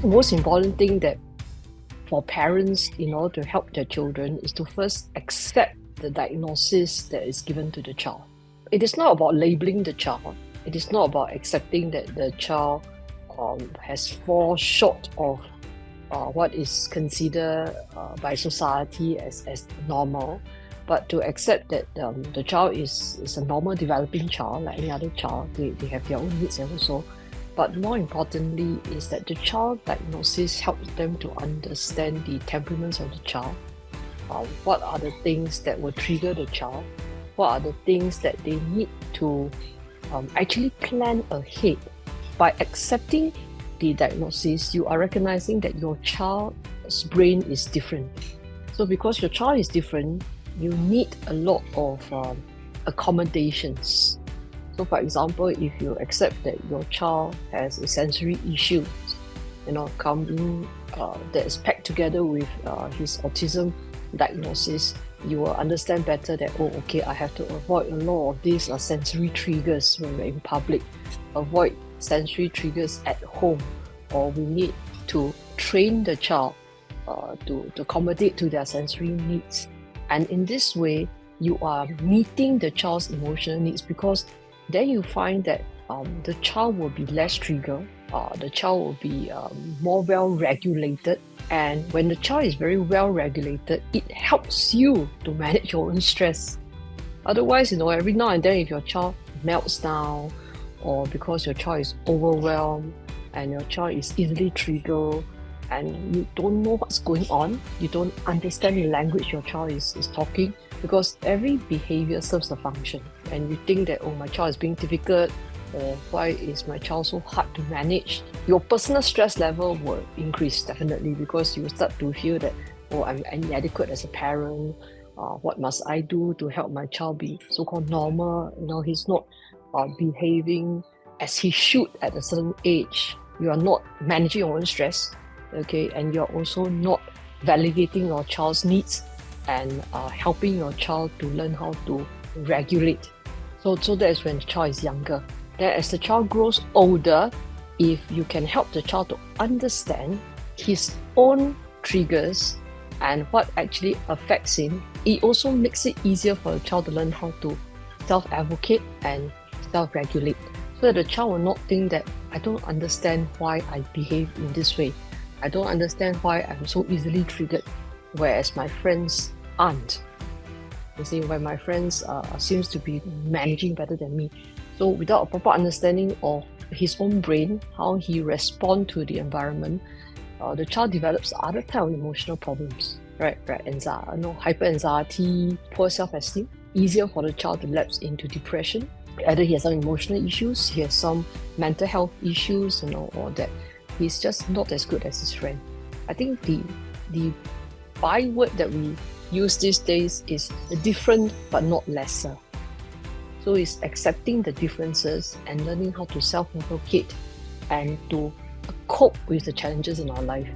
the most important thing that for parents in order to help their children is to first accept the diagnosis that is given to the child. It is not about labeling the child. It is not about accepting that the child has fall short of what is considered by society as normal, but to accept that the child is a normal developing child like any other child. They have their own needs also. But more importantly is that the child diagnosis helps them to understand the temperaments of the child. What are the things that will trigger the child? What are the things that they need to actually plan ahead? By accepting the diagnosis, you are recognizing that your child's brain is different. So because your child is different, you need a lot of accommodations. So for example, if you accept that your child has a sensory issue, coming that is packed together with his autism diagnosis, you will understand better that, I have to avoid a lot of these sensory triggers when we're in public, avoid sensory triggers at home, or we need to train the child to accommodate to their sensory needs. And in this way, you are meeting the child's emotional needs, because then you find that the child will be less triggered, the child will be more well regulated. And when the child is very well regulated, it helps you to manage your own stress. Otherwise, every now and then if your child melts down, or because your child is overwhelmed and your child is easily triggered and you don't know what's going on, you don't understand the language your child is talking, because every behavior serves a function, and you think that, my child is being difficult, or why is my child so hard to manage, your personal stress level will increase definitely, because you will start to feel that, I'm inadequate as a parent. What must I do to help my child be so-called normal? He's not behaving as he should at a certain age. You are not managing your own stress, okay, and you're also not validating your child's needs and helping your child to learn how to regulate. So that is when the child is younger. Then as the child grows older, if you can help the child to understand his own triggers and what actually affects him, it also makes it easier for the child to learn how to self-advocate and self-regulate, so that the child will not think that, I don't understand why I behave in this way. I don't understand why I'm so easily triggered, whereas my friends aren't. You see, when my friends seems to be managing better than me. So without a proper understanding of his own brain, how he responds to the environment, the child develops other type of emotional problems, right? Hyper anxiety, poor self-esteem. Easier for the child to lapse into depression. Either he has some emotional issues, he has some mental health issues, or that he's just not as good as his friend. I think the byword that we use these days is different but not lesser. So it's accepting the differences and learning how to self-advocate and to cope with the challenges in our life.